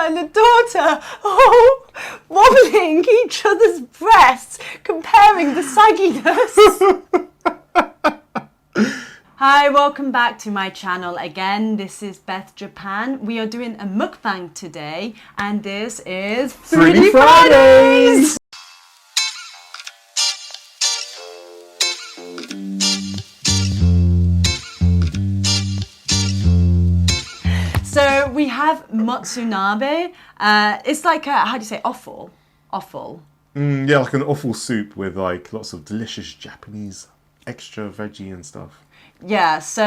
and the daughter, wobbling each other's breasts, comparing the sagginess. Hi, welcome back to my channel again. This is Beth Japan. We are doing a mukbang today, and this is Fruity Fridays! So we have nabe. It's like how do you say offal? Offal. Yeah, like an offal soup with like lots of delicious Japanese extra veggie and stuff. Yeah, so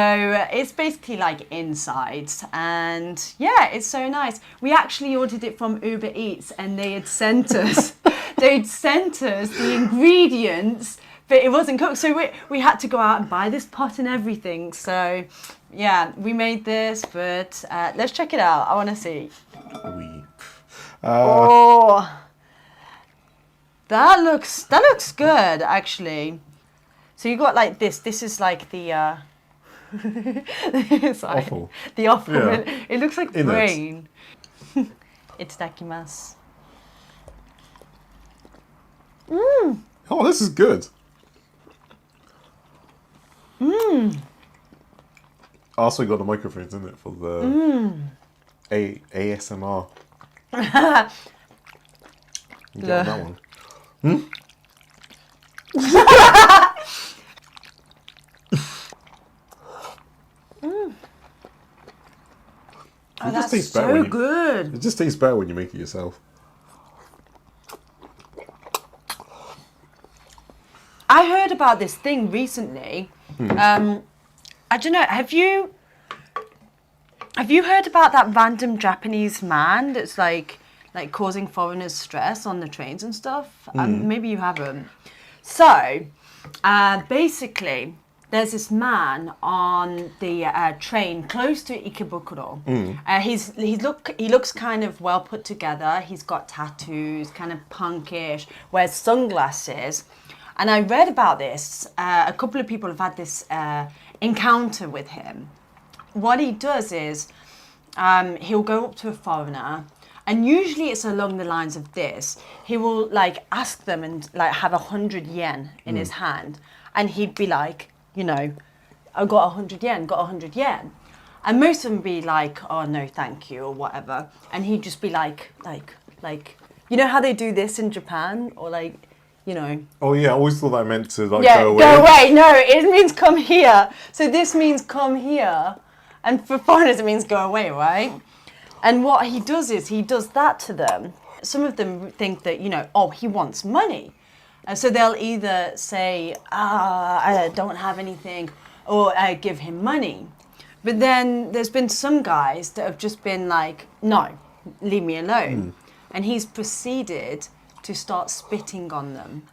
it's basically like insides, and yeah, it's so nice. We actually ordered it from Uber Eats, and they had sent us the ingredients, but it wasn't cooked, so we had to go out and buy this pot and everything. So yeah, we made this, but let's check it out. I want to see. Oh, that looks good actually. So you got like this. This is like the it's like offal. The offal. Yeah. It looks like brain. Itadakimasu. Oh, this is good. Also got the microphones in it for the ASMR. You got that one. Oh, that's so good. It just tastes better when you make it yourself. I heard about this thing recently. I don't know. Have you heard about that random Japanese man that's like causing foreigners stress on the trains and stuff? Maybe you haven't. So basically, there's this man on the train close to Ikebukuro. He looks kind of well put together. He's got tattoos, kind of punkish, wears sunglasses. And I read about this. A couple of people have had this encounter with him. What he does is he'll go up to a foreigner, and usually it's along the lines of this. He will like ask them and like have 100 yen in his hand, and he'd be like, you know, I got 100 yen, got 100 yen. And most of them be like, oh no, thank you, or whatever. And he'd just be like, you know how they do this in Japan? Or like, you know. Oh yeah, I always thought that meant to like go away. go away. No, it means come here. So this means come here. And for foreigners it means go away, right? And what he does is he does that to them. Some of them think that, you know, oh, he wants money. And so they'll either say, I don't have anything, or give him money. But then there's been some guys that have just been like, no, leave me alone. And he's proceeded to start spitting on them.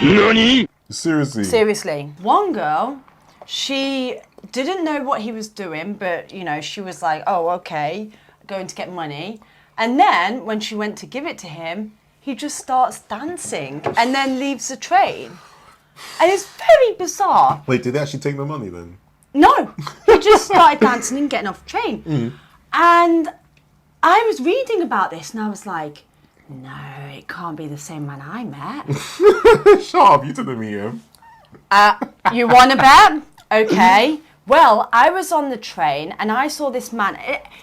Nani? Seriously? Seriously. One girl, she didn't know what he was doing, but, you know, she was like, oh, okay, going to get money. And then when she went to give it to him, he just starts dancing and then leaves the train. And it's very bizarre. Wait, did they actually take the money then? No, he just started dancing and getting off the train. And I was reading about this and I was like, no, it can't be the same man I met. Shut up, you didn't meet him. You want to bet? Okay. Well, I was on the train and I saw this man.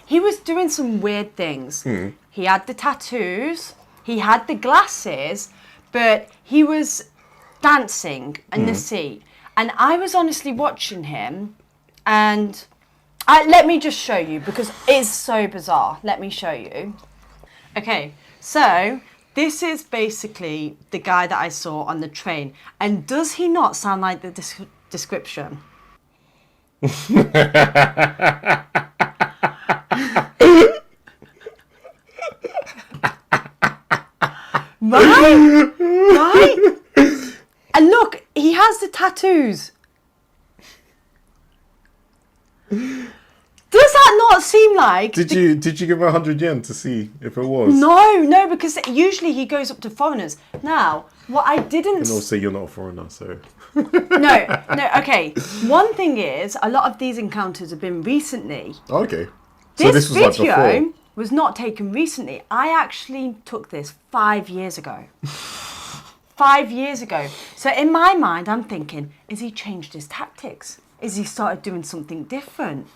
He was doing some weird things. He had the tattoos. He had the glasses, but he was dancing in the seat. And I was honestly watching him, and let me just show you, because it's so bizarre. Let me show you. Okay, so this is basically the guy that I saw on the train. And does he not sound like the description? Right? And look, he has the tattoos. Does that not seem like... Did you give him 100 yen to see if it was? No, because usually he goes up to foreigners. Now, what I didn't... And also you're not a foreigner, so... No, okay. One thing is, a lot of these encounters have been recently. Okay. So this was video, like before? was not taken recently. I actually took this 5 years ago. 5 years ago. So in my mind, I'm thinking, has he changed his tactics? Has he started doing something different?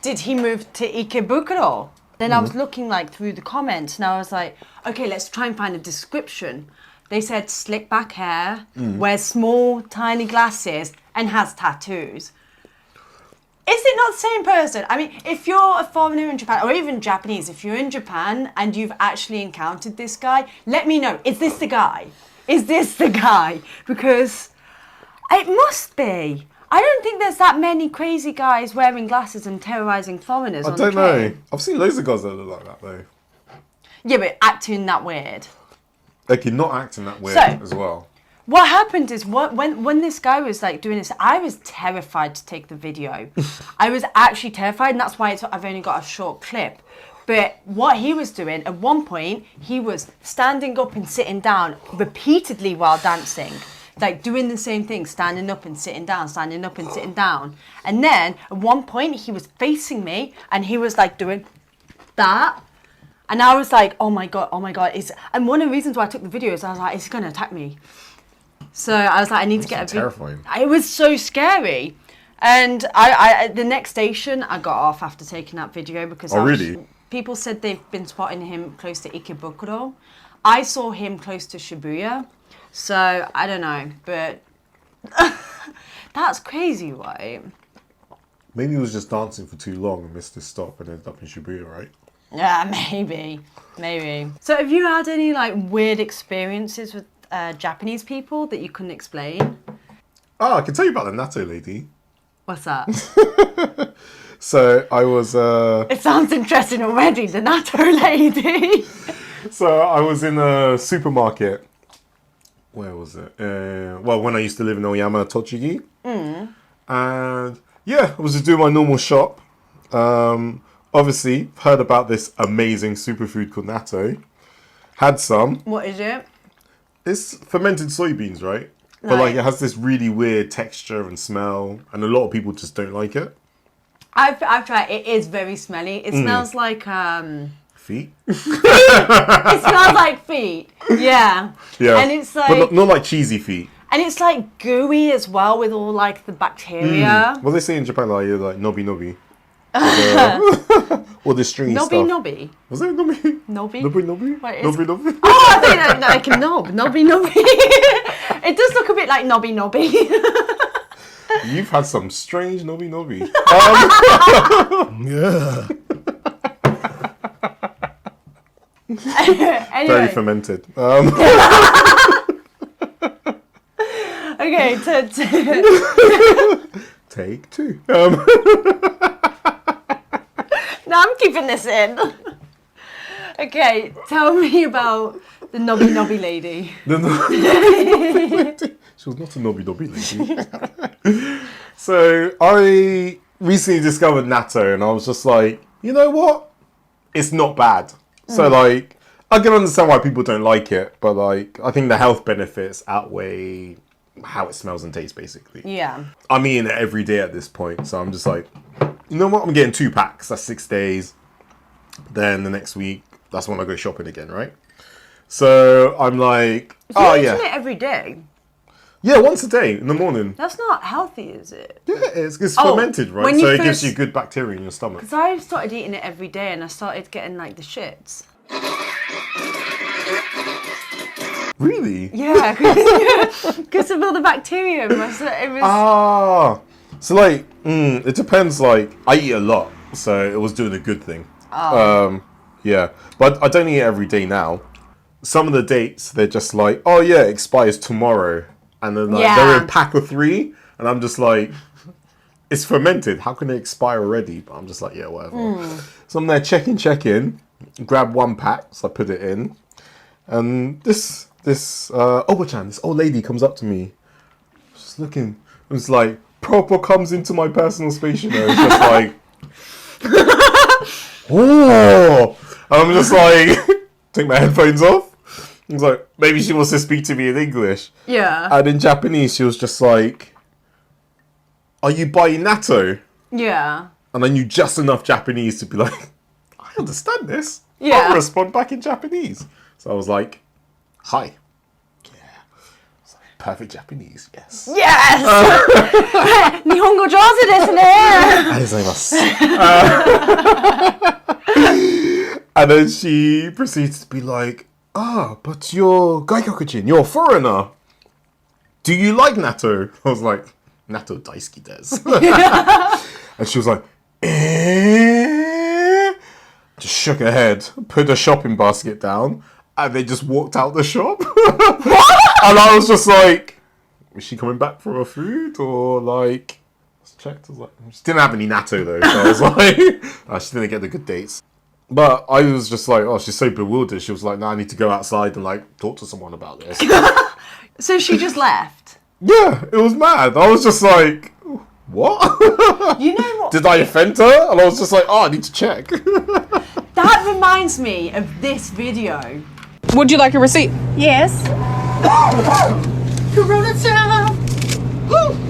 Did he move to Ikebukuro? Then I was looking like through the comments and I was like, okay, let's try and find a description. They said slick back hair, wears small, tiny glasses, and has tattoos. Is it not the same person? I mean, if you're a foreigner in Japan, or even Japanese, if you're in Japan and you've actually encountered this guy, let me know. Is this the guy? Is this the guy? Because it must be. I don't think there's that many crazy guys wearing glasses and terrorizing foreigners on the train. I don't know. I've seen loads of guys that look like that, though. Yeah, but acting that weird. Okay, not acting that weird as well. What happened is when this guy was like doing this, I was terrified to take the video. I was actually terrified, and that's why I've only got a short clip. But what he was doing, at one point, he was standing up and sitting down repeatedly while dancing. Like doing the same thing, standing up and sitting down, standing up and sitting down. And then at one point he was facing me and he was like doing that. And I was like, oh my God. And one of the reasons why I took the video is I was like, is he going to attack me? So I was like, I need to get a video. Terrifying. It was so scary. And I the next station I got off after taking that video because really? People said they've been spotting him close to Ikebukuro. I saw him close to Shibuya. So, I don't know, but that's crazy, right? Maybe he was just dancing for too long and missed his stop and ended up in Shibuya, right? Yeah, maybe. So, have you had any, like, weird experiences with Japanese people that you couldn't explain? Oh, I can tell you about the natto lady. What's that? So, I was... It sounds interesting already, the natto lady. So, I was in a supermarket. Where was it? Well, when I used to live in Oyama, Tochigi. And yeah, I was just doing my normal shop. Obviously, heard about this amazing superfood called natto. Had some. What is it? It's fermented soybeans, right? But like it has this really weird texture and smell, and a lot of people just don't like it. I've tried. It is very smelly. It smells like feet. It smells like feet. Yeah. Yeah. And it's like, but not like cheesy feet. And it's like gooey as well with all like the bacteria. What they say in Japan, like nobi nobi. Or the stringy stuff. Nobi. Was it nobi? Nobi. Nobi. What is? Nobi. Oh, I think that like a knob. Nobi. It does look a bit like nobi. You've had some strange nobi. Yeah. Anyway. Very fermented. Okay, Take two. No, I'm keeping this in. Okay, tell me about the nobi lady. She was not a nobi lady. So I recently discovered natto, and I was just like, you know what? It's not bad. So like, I can understand why people don't like it, but like, I think the health benefits outweigh how it smells and tastes, basically. Yeah. I'm eating it every day at this point, so I'm just like, you know what? I'm getting 2 packs. That's 6 days. Then the next week, that's when I go shopping again, right? So I'm like, So you're eating it every day? Yeah, once a day in the morning. That's not healthy, is it? Yeah, it's fermented, right? So it gives you good bacteria in your stomach. Because I started eating it every day and I started getting like the shits. Really? Yeah, because of all the bacteria. So like, it depends. Like, I eat a lot, so it was doing a good thing. Yeah, but I don't eat it every day now. Some of the dates, they're just like, oh yeah, it expires tomorrow. And then like, they're in a pack of 3, and I'm just like, it's fermented. How can it expire already? But I'm just like, yeah, whatever. So I'm there checking, grab 1 pack, so I put it in. And this Oba-chan, this old lady comes up to me, just looking, and it's like, proper comes into my personal space, you know, it's just like, oh! And I'm just like, take my headphones off. It's like, maybe she wants to speak to me in English. Yeah. And in Japanese, she was just like, are you buying natto? Yeah. And I knew just enough Japanese to be like, I understand this. Yeah. I'll respond back in Japanese. So I was like, hi. Yeah. Perfect Japanese, yes. Yes! 日本語上手ですね! ありがとうございます. And then she proceeds to be like, but you're 外国人, you're a foreigner. Do you like natto? I was like, natto 大好きです. And she was like, Just shook her head, put her shopping basket down, and they just walked out the shop. And I was just like, is she coming back for her food? Or like, I checked, I was like, she didn't have any natto though. So I was like, she didn't get the good dates. But I was just like, oh, she's so bewildered. She was like, no, I need to go outside and like talk to someone about this. So she just left? Yeah, it was mad. I was just like, what? You know what? Did I offend her? And I was just like, oh, I need to check. That reminds me of this video. Would you like a receipt? Yes. Corona time.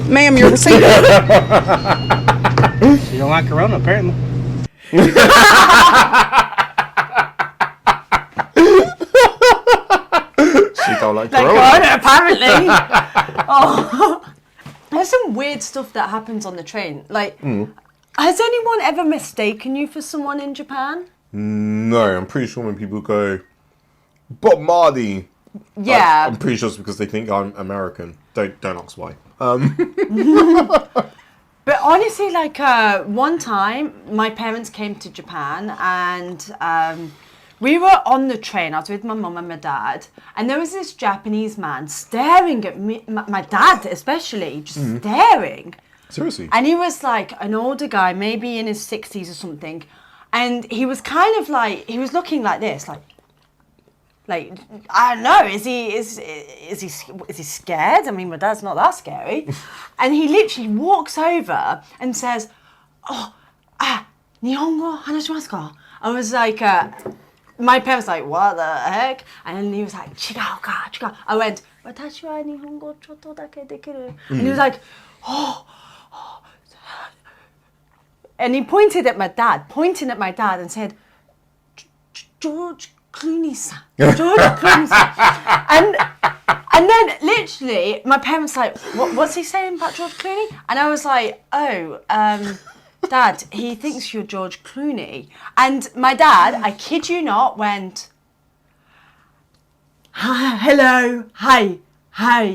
Ma'am, your receipt. You don't like Corona, apparently. She don't like Like Corona. Corona, apparently. Oh. There's some weird stuff that happens on the train. Like, has anyone ever mistaken you for someone in Japan? No, I'm pretty sure when people go, Bob Marley. Yeah. I'm pretty sure it's because they think I'm American. Don't ask why. But honestly, like one time, my parents came to Japan and we were on the train. I was with my mum and my dad, and there was this Japanese man staring at me, my dad especially, just staring. Seriously? And he was like an older guy, maybe in his 60s or something, and he was kind of like, he was looking like this, like I don't know, is he scared? I mean, my dad's not that scary. And he literally walks over and says, Nihongo hanashimasu ka? I was like, my parents were like, what the heck? And he was like, chigau ka, chigau. I went, watashi wa nihongo chotto dake dekiru. And he was like, and he pointed at my dad and said, George Clooney-san. George Clooney-san. And then literally my parents like, what's he saying about George Clooney? And I was like, Dad, he thinks you're George Clooney. And my dad, I kid you not, went, hello, hi,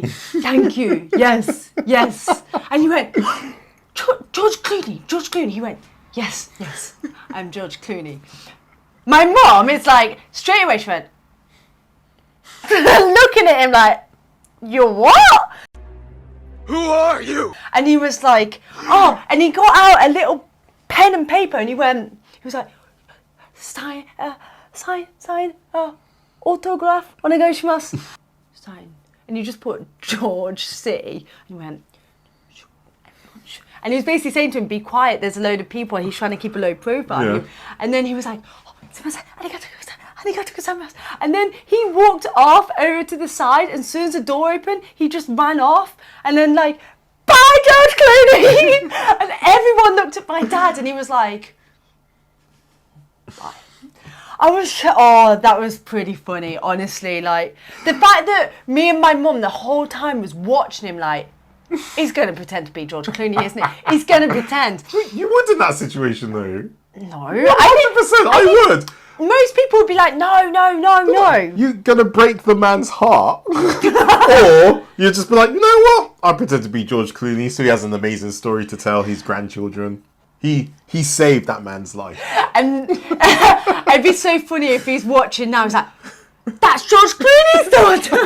thank you, yes. And he went, George Clooney. He went, yes, I'm George Clooney. My mom is like, straight away she went, looking at him like, you're what? Who are you? And he was like, and he got out a little pen and paper and he was like, sign, autograph, onegaishimasu. Sign. And you just put George C. And he went, and he was basically saying to him, be quiet, there's a load of people, he's trying to keep a low profile. Yeah. And then he was like, arigatou gozaimasu. And then he walked off over to the side, and as soon as the door opened, he just ran off. And then like, bye, George Clooney! And everyone looked at my dad, and he was like, bye. That was pretty funny, honestly. Like, the fact that me and my mum the whole time was watching him like, he's going to pretend to be George Clooney, isn't he? He's going to pretend. You would in that situation though. No. 100%, I would. Most people would be like, no. You're gonna break the man's heart, or you just be like, you know what? I pretend to be George Clooney, so he has an amazing story to tell his grandchildren. He saved that man's life. And it'd be so funny if he's watching now. He's like, that's George Clooney's daughter.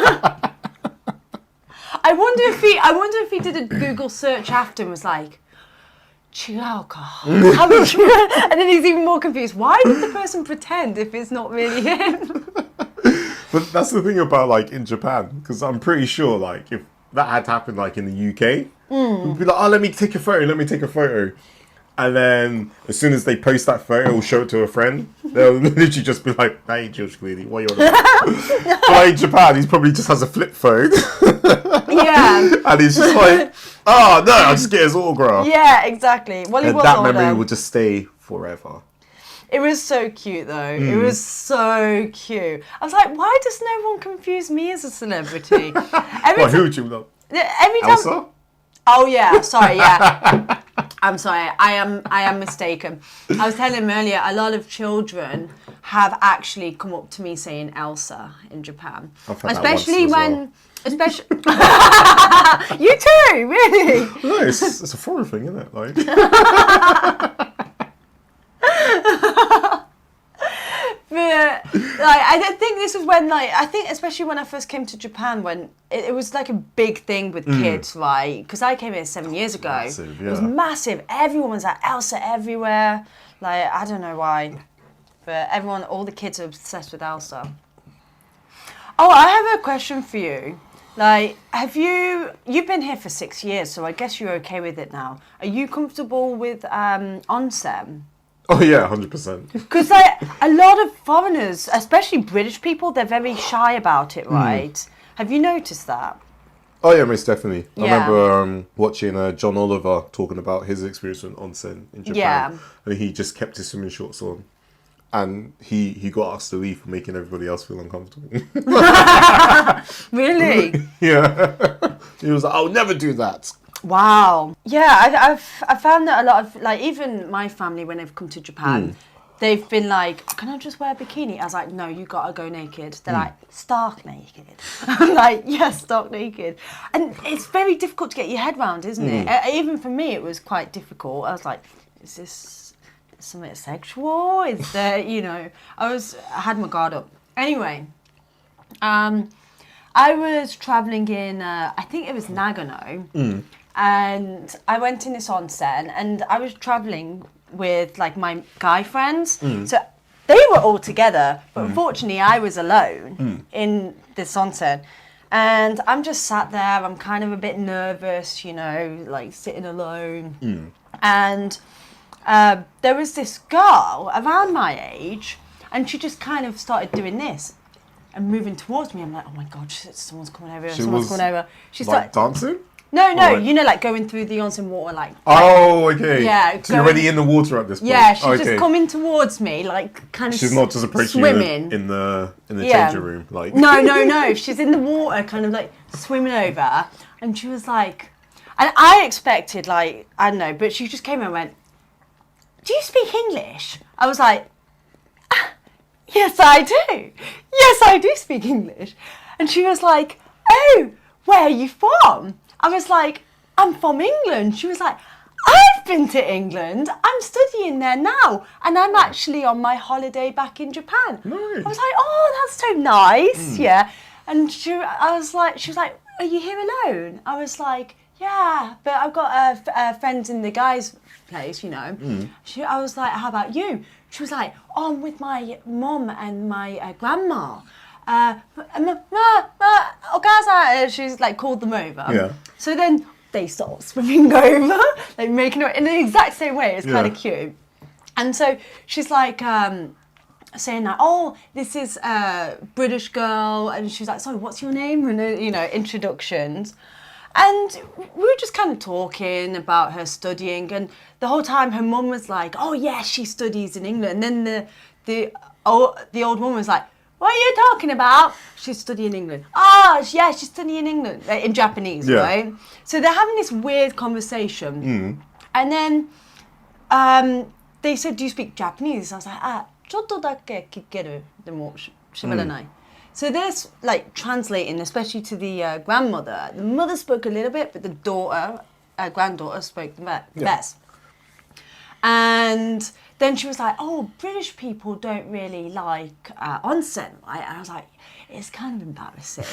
I wonder if he did a Google search after and was like, Chigauka. And then he's even more confused. Why did the person pretend if it's not really him? But that's the thing about like in Japan, because I'm pretty sure like if that had happened like in the UK, we'd be like, let me take a photo. And then as soon as they post that photo or show it to a friend, they'll literally just be like, hey, George Clooney, what are you on about? But like in Japan, he probably just has a flip phone. Yeah. And he's just like, oh, no, I'll just get his autograph. Yeah, exactly. Well, he and was that older. memory will just stay forever. It was so cute though. It was so cute. I was like, why does no one confuse me as a celebrity? Who would you love? Every time. Elsa? Oh yeah, sorry, yeah. I'm sorry, I am mistaken. I was telling him earlier, a lot of children have actually come up to me saying Elsa in Japan. Especially when, especially you too, really. No, it's a foreign thing, isn't it? Like. But like, I think this was when, like, I think especially when I first came to Japan, when it was like a big thing with kids, right? Because I came here 7 years ago. Massive, yeah. It was massive. Everyone was like Elsa everywhere. Like, I don't know why, but everyone, all the kids are obsessed with Elsa. Oh, I have a question for you. Like, you've been here for 6 years, so I guess you're okay with it now. Are you comfortable with onsen? Oh yeah, 100%. Because like a lot of foreigners, especially British people, they're very shy about it, right? Have you noticed that? Oh yeah, most definitely. Yeah. I remember watching John Oliver talking about his experience with onsen in Japan. Yeah. And he just kept his swimming shorts on. And he got asked to leave for making everybody else feel uncomfortable. Really? Yeah. He was like, I'll never do that. Wow. Yeah, I've found that a lot of, like, even my family, when they've come to Japan, they've been like, can I just wear a bikini? I was like, no, you gotta go naked. They're like, stark naked. I'm like, yes, stark naked. And it's very difficult to get your head around, isn't it? Even for me, it was quite difficult. I was like, is this something sexual? Is there, you know, I had my guard up. Anyway, I was traveling in, I think it was Nagano. And I went in this onsen, and I was traveling with like my guy friends. So they were all together, but unfortunately I was alone in this onsen. And I'm just sat there, I'm kind of a bit nervous, you know, like sitting alone. And there was this girl around my age, and she just kind of started doing this and moving towards me. I'm like, oh my God, someone's coming over, someone's coming over. She started dancing? No, like, you know, like going through the onsen water, like. Oh, okay. Yeah. So you're already in the water at this point. Yeah, she's just coming towards me, like kind of. She's not just approaching swimming. you in the changing room, like. No. She's in the water, kind of like swimming over, and she was like, and I expected, like, I don't know, but she just came and went, "Do you speak English?" I was like, "Yes, I do. Yes, I do speak English," and she was like, "Oh, where are you from?" I was like, I'm from England. She was like, I've been to England. I'm studying there now. And I'm actually on my holiday back in Japan. Nice. I was like, oh, that's so nice. Yeah. And she was like, are you here alone? I was like, yeah, but I've got friends in the guys' place, you know. I was like, how about you? She was like, oh, I'm with my mum and my grandma. She's like called them over. Yeah. So then they start swimming over, like making it in the exact same way. It's kind of cute. And so she's like saying like, oh, this is a British girl, and she's like, sorry, what's your name? And you know, introductions. And we were just kind of talking about her studying, and the whole time her mum was like, oh yeah, she studies in England. And then the old woman was like, what are you talking about? She's studying in England. Oh, yeah, she's studying in England. Like, in Japanese, right? So they're having this weird conversation. And then they said, do you speak Japanese? I was like, ちょっとだけ聞ける。でも喋らない。So there's like translating, especially to the grandmother. The mother spoke a little bit, but the granddaughter spoke the best. And then she was like, oh, British people don't really like onsen, right? And I was like, it's kind of embarrassing.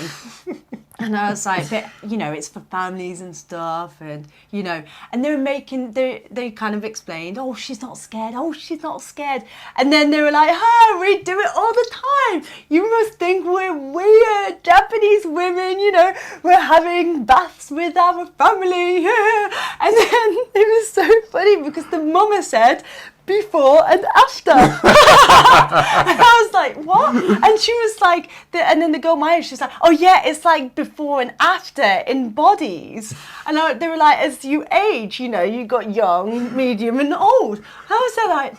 And I was like, but, you know, it's for families and stuff. And, you know, and they kind of explained, oh, she's not scared. Oh, she's not scared. And then they were like, oh, we do it all the time. You must think we're weird Japanese women, you know, we're having baths with our family. And then it was so funny because the mama said, before and after. And I was like, what? And she was like, and then the girl my age, she was like, oh yeah, it's like before and after in bodies. And they were like, as you age, you know, you got young, medium and old. I was like,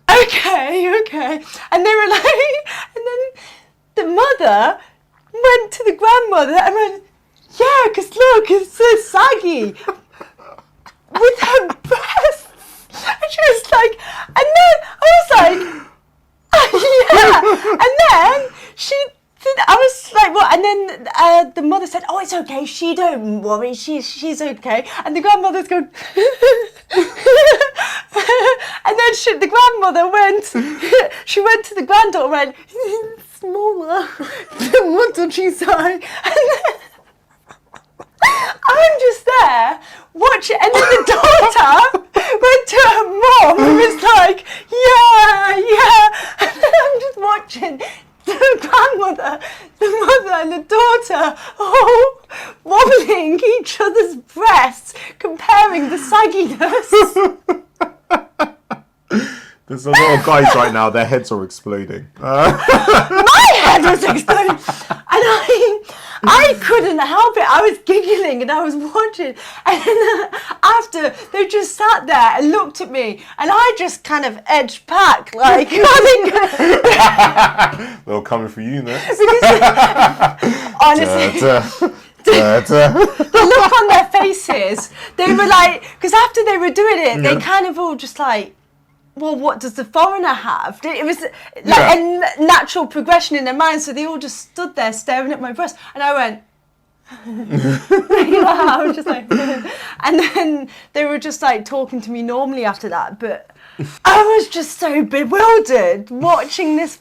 okay. And they were like, and then the mother went to the grandmother and went, yeah, because look, it's so saggy with her breasts. And she was like, and then I was like, yeah. And then I was like, what? And then the mother said, oh, it's okay. She don't worry. She's okay. And the grandmother's going, and then the grandmother went, she went to the granddaughter and went, smaller than what she said. I'm just there watching, and then the daughter went to her mom and was like, yeah. And then I'm just watching the grandmother, the mother, and the daughter all wobbling each other's breasts, comparing the sagginess. There's a lot of guys right now, their heads are exploding. My head was exploding. And I couldn't help it. I was giggling and I was watching. And then after, they just sat there and looked at me. And I just kind of edged back. Like, I think... They're coming for you next. Honestly... the look on their faces, they were like... Because after they were doing it, they kind of all just like... Well, what does the foreigner have? It was like a natural progression in their mind, so they all just stood there staring at my breast, and I went, I was just like, and then they were just like talking to me normally after that, but I was just so bewildered watching this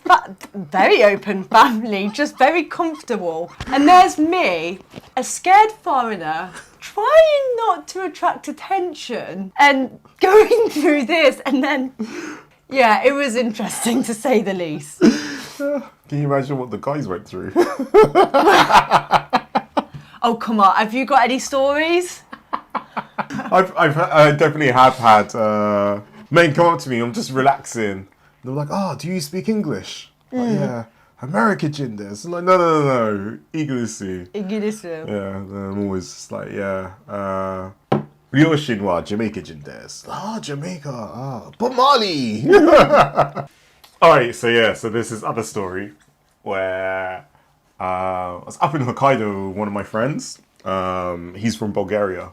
very open family, just very comfortable, and there's me, a scared foreigner, trying not to attract attention and going through this, and then it was interesting to say the least. Can you imagine what the guys went through? Oh, come on, have you got any stories? I definitely have had men come up to me, I'm just relaxing, they're like, oh, do you speak English? Like, yeah. American genders. I'm like, no. English. Yeah, I'm always just like, Ryoshin wa Jamaica genders. Ah, Jamaica. But Mali. Alright, so this is other story where I was up in Hokkaido with one of my friends. He's from Bulgaria.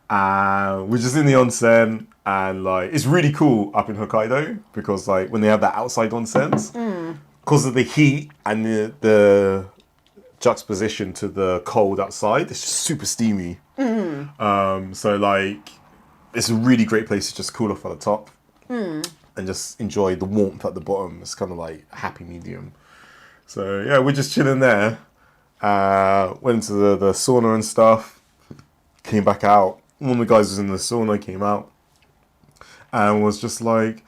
We're just in the onsen, and like it's really cool up in Hokkaido because like when they have that outside onsens, because of the heat and the juxtaposition to the cold outside, it's just super steamy. So like it's a really great place to just cool off at the top and just enjoy the warmth at the bottom. It's kind of like a happy medium. So yeah, we're just chilling there. Went into the sauna and stuff. Came back out. One of the guys was in the sauna, came out, and was just like,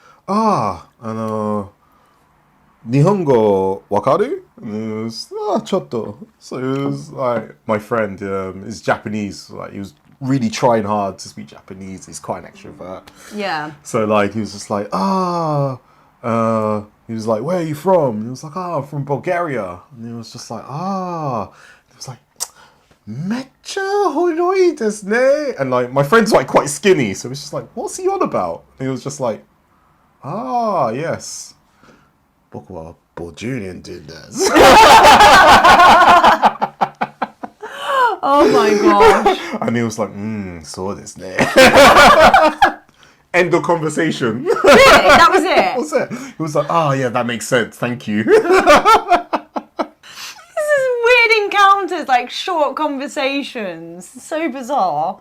Nihongo wakaru? And it was, chotto. So it was like, my friend is Japanese. Like, he was really trying hard to speak Japanese. He's quite an extrovert. Yeah. So like, he was just like, he was like, where are you from? And he was like, I'm from Bulgaria. And he was just like, He was like, Mecha horoi desu ne. And like, my friend's like quite skinny. So it's just like, what's he on about? And he was just like, yes. 僕は50年って言うんです。 Oh my gosh. And he was like, そうですね. End of conversation. Really? That was it? That was it. He was like, yeah, that makes sense. Thank you. This is weird encounters, like short conversations. So bizarre.